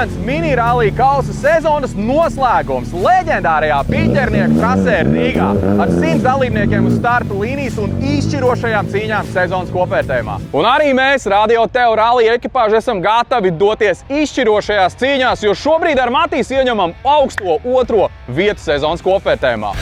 Brīdens mini rallija kausa sezonas noslēgums leģendārajā Piķernieku trasē Rīgā ar 100 dalībniekiem uz starta līnijas un izšķirošajām cīņām sezonas kopvērtējumā. Un arī mēs, Radio Teo rallija ekipāži, esam gatavi doties izšķirošajās cīņās, jo šobrīd ar Matīs ieņemam augsto 2. vietu sezonas kopvērtējumā.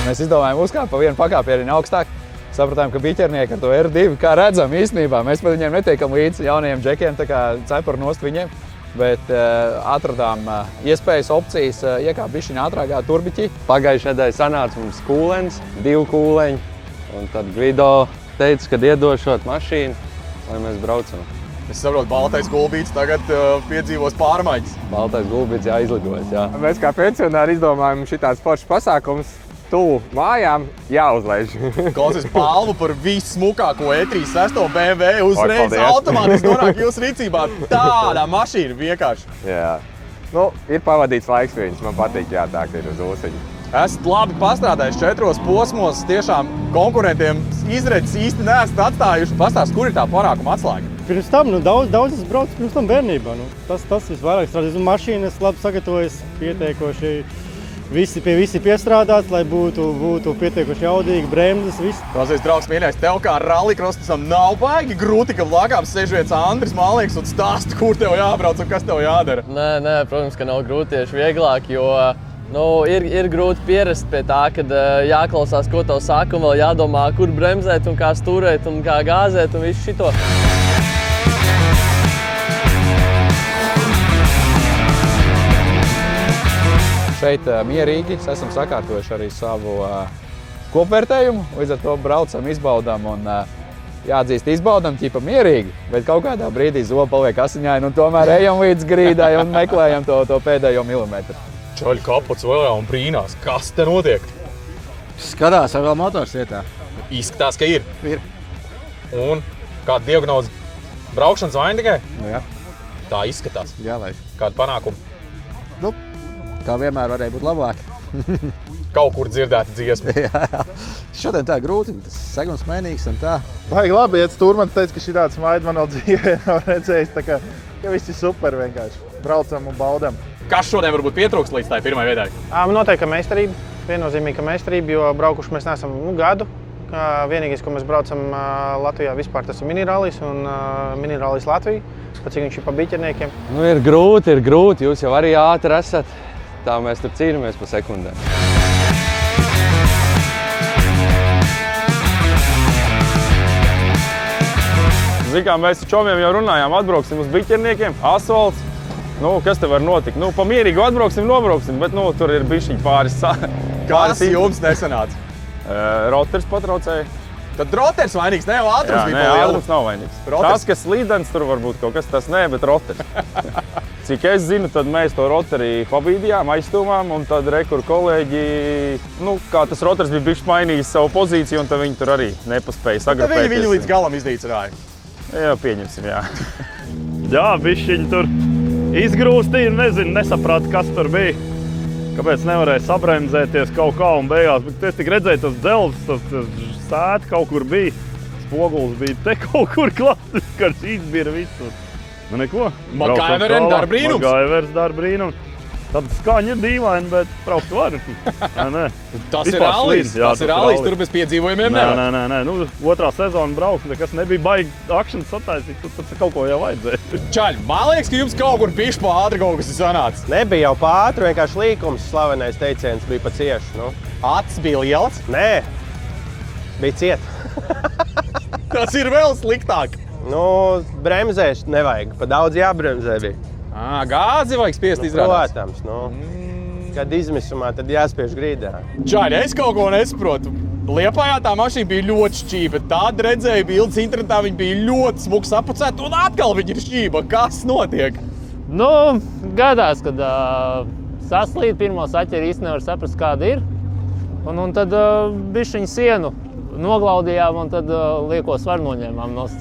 Mēs izdomājām uzkāpt pa vienu pakāpienu augstāk. Sapratām, ka Piķernieki ar to R2, kā redzam īstenībā, mēs pat viņiem netiekam līdzi jaunajiem džekiem, tā kā cepar nost viņiem. Bet atradām iespējas, opcijas iekāpt bišķiņ ātrākā turbiķī. Pagājušajā nedēļā sanāca mums kūlenis, 2 kūleņi. Un tad Gvido teica, ka iedošot mašīnu, lai mēs braucam. Es saprotu, baltais gulbīts tagad piedzīvos pārmaiņas. Baltais gulbīts jāizlidojas, jā. Mēs kā pensionāri izdomājam šitāds foršs pasākums. Tuvu mājām jāuzlaiž. Klausies, palmu par vissmukāko E36 BMW uzreiz automātiski nonāk jūsu rīcībā. Tāda mašīna vienkārši. Jā. Nu, ir pavadīts laiks viņas, man patīk, jā, tā, ka ir uz ūseņu. Esat labi pastrādājuši 4 posmos, tiešām konkurentiem izredzes īsti neesat atstājuši. Pastāst, kur ir tā panākuma atslēga? Pirms tam, daudz es braucu pirms tam bērnībā. Tas visvairāk strādājis. Mašīnas labi sagatavojas, pietiekoši. Visi piestrādāts, lai būtu pietiekoši jaudīgi, bremzes, viss. Klausies, draugs mīļais, tev kā rallycrossam nav baigi grūti, ka blakām sēžvietas Andris Malnieks un stāsta, kur tev jābrauc un kas tev jādara. Nē, protams, ka nav grūti, tieši vieglāk, jo ir grūti pierast pie tā, kad jāklausās, ko tev saka, un vēl jādomā, kur bremzēt un kā stūrēt un kā gāzēt un visu šito. Šeit mierīgi esam sakārtojuši arī savu kopvērtējumu, līdz ar to braucam, izbaudām un jāatzīst, izbaudām ķipa mierīgi, bet kaut kādā brīdī zoba paliek asiņaina un tomēr ejam līdz grīdai un meklējam to pēdējo milimetru. Čaļi kapots vēl un brīnās, kas te notiek? Skatās, vai vēl motors vietā. Izskatās, ka ir. Ir. Un kāda diagnoze? Braukšanas vaina tikai? Nu jā. Tā izskatās. Jā, lai. Kāda panākuma? Nu, kā vienmēr varēja būt labāk. Kaut kur dzirdēta dziesma. Jā. Šodien tā grūti, tas segunds mainīgs un tā. Baigi labi, ja Stūrmans teica, ka šitāds maidi man vēl dzīvē nav redzējis, tā kā viss ir super vienkārši. Braucam un baudam. Kas šodien varbūt pietrūkst līdz tai pirmai vietai? Noteikti meistarība, viennozīmīga meistarība, jo braukuši mēs neesam gadu. Vienīgais, ko mēs braucam Latvijā vispār, tas ir minirallijs un minirallijs Latvija, pat cik viņš ir pa Piķerniekiem. Ir grūti, jūs jau arī ātri esat. Tā mēs tur cīnāmies pa sekundēm. Zin kā, mēs ar čomiem jau runājām, atbrauksim uz Piķerniekiem, asfalts. Kas te var notikt? Pa mierīgu atbrauksim, nobrauksim, bet tur ir bišķiņ pāris. Kas jums nesanāca? Roters patraucēja. Tad roters vainīgs, ne jau ātrums bija liela. Ātrums nav vainīgs. Tas, kas slīdens, tur varbūt kaut kas tas nē, bet roters. Cik es zinu, tad mēs to roteri pabīdījām, aizstūmām, un tad rekur kolēģi, kā tas roters bija bišķi mainījis savu pozīciju, un tad viņi tur arī nepaspēja sagrupēties. Tad viņi līdz galam izdīcerāja. Jā, pieņemsim, jā. Jā, bišķiņi tur izgrūstīja, nesaprata, kas tur bija. Kāpēc nevarēja sabremzēties kaut kā un beigās, bet es tik redzēju, tas dzelzs, tas sēta kaut kur bija, spoguls bija te kaut kur klāt, kad izbira visu. Neko. Makaiverens dara brīnums. Makaiverens dara brīnums. Tad skaņa ir dīvaini, bet braukt var. Tas ir rallijs, tur bez piedzīvojumiem nevar. Nē. Otrā sezona braukt, nekas nebija baigi akšanas sataisīt, tad kaut ko jau vajadzēja. Čaļi, man liekas, ka jums kaut kur pišķi pa ātri kaut kas ir sanācis. Nebija jau pa ātri, vienkārši līkums, slavenais teiciens bija pa ciešu. Acis bija liels? Nē, bija ciet. Tas ir vēl sliktāk. Bremzēšana nevajag, pa daudz jābremzē bija. Gāzi vajag spiest izrādās. Protams, kad izmisumā, tad jāspiež grīdā. Čaļi, es kaut ko nesaprotu. Liepājā tā mašīna bija ļoti šķība. Tāda redzēja bildes internetā, viņa bija ļoti smuki sapucēta un atkal viņa ir šķība. Kas notiek? Gadās, kad saslīd, pirmo saķeri īsti nevar saprast, kāda ir. Un tad bišķiņu sienu noglaudījām un tad lieko svaru noņēmām nost.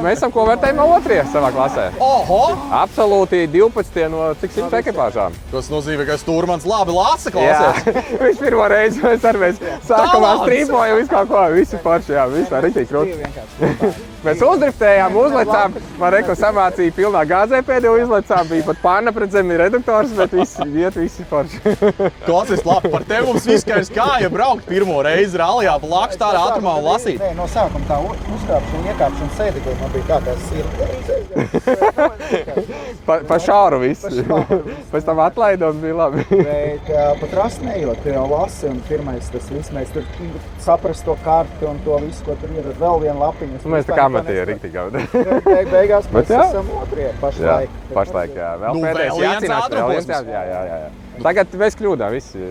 Mēs esam ko vērtējumā otrie savā klasē. Oho! Absolūti 12 no cik 100 ekipāžām. Tas nozīmē, ka Stūrmans labi lasa klausēs. Viņš pirmo reizi mēs sākumā strīpojam visu kaut ko. Visi forši, jā, viss tā rītīgi krūti. Mēs uzdriftējām, uzlecām, man reko samācīja pilnā gāzē pēdējo izlecām, bija pat panna pret zemi reduktors, bet visi forši. Klausies, labi, par tevi mums viskaidrs, kā ja braukt pirmo reizi rallijā pa lakšu tādā ātrumā un lasīt. Nē, no sākuma tā uzkāpšana, iekāpšana sēdekļa man bija tā, Pa šāru viss. Pēc tam atlaida un bija labi. Bet pat rasnējot, tu jau lasi un pirmais tas viss, mēs tur saprast to karti un to visu, ko tur iedod vēl vienu lapiņu. Mēs tā kā amatieri riktīgi gaudā. Beigās mēs esam otrie pašlaik. Pašlaik, jā. Vēl pēdējais jācīnās, vēl viens jā. Tagad mēs kļūdā visi.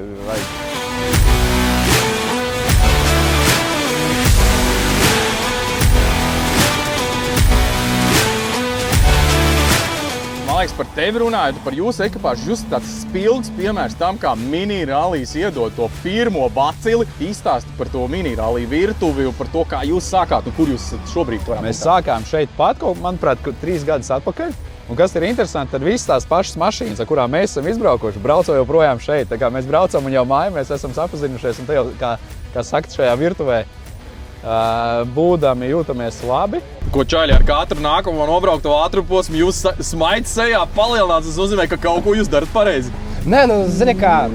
Man liekas, par tevi runājot, par jūsu ekipāžu, jūs tāds spilgs piemērs tam, kā mini-rallijas iedod to pirmo bacili. Izstāsti par to mini-ralliju virtuvi un par to, kā jūs sākāt un kur jūs šobrīd varam. Mēs sākām šeit pat, manuprāt, 3 gadus atpakaļ. Un kas ir interesanti, tad visas tās pašas mašīnas, ar kurām mēs esam izbraukuši, brauco joprojām šeit. Tā kā mēs braucam un jau māju, mēs esam sapazinušies un te jau, kā sakt, šajā virtuvē būdami jūtamies labi. Ko čaļi ar katru nākamo nobraukto ātrumposmu jūs smaids sejā palielināt, tas nozīmē, ka kaut ko jūs darat pareizi. Nē, zini kā,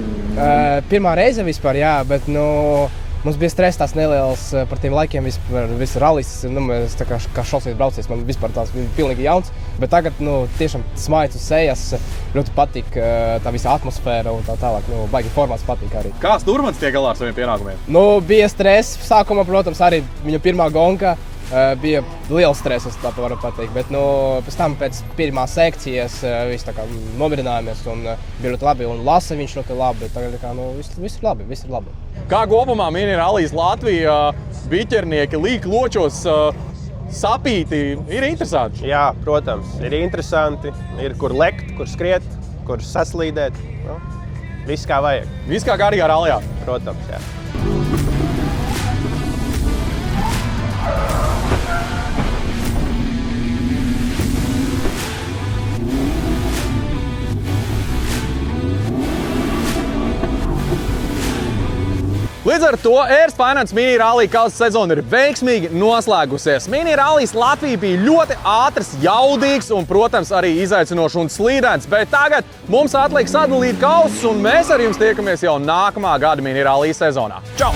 pirmā reize vispār, jā, bet mums bija stress tās nelielas par tiem laikiem vispār, visu rallis, mēs tā kā šausmīgs braucies, man vispār tās bija pilnīgi jauns, bet tagad, tiešām smaids uz sejas, ļoti patīk tā visa atmosfēra un tā tālāk, baigi formāts patīk arī. Kā Stūrmans tiek galā ar saviem pienākumiem? Bija stress sākumā, protams, arī viņa pirmā gonka. Bija liels stress, es tā varu pateikt, bet pēc tam pēc pirmās sekcijas visi tā kā nomirinājāmies un bija ļoti labi un lasa viņš ļoti labi, tagad viss ir labi. Kā kopumā mini-rallijas Latvijā biķernieki līk ločos sapīti ir interesanti? Jā, protams, ir interesanti, ir kur lekt, kur skriet, kur saslīdēt, viss kā vajag. Viss kā garīgā rallijā? Protams, jā. Līdz ar to Airs Finance mini-rallija kausa sezona ir veiksmīgi noslēgusies. Mini-rallijas Latvija bija ļoti ātrs, jaudīgs un, protams, arī izaicinošs un slīdens, bet tagad mums atliek sadalīt kausus un mēs ar jums tiekamies jau nākamā gada mini-rallijas sezonā. Čau!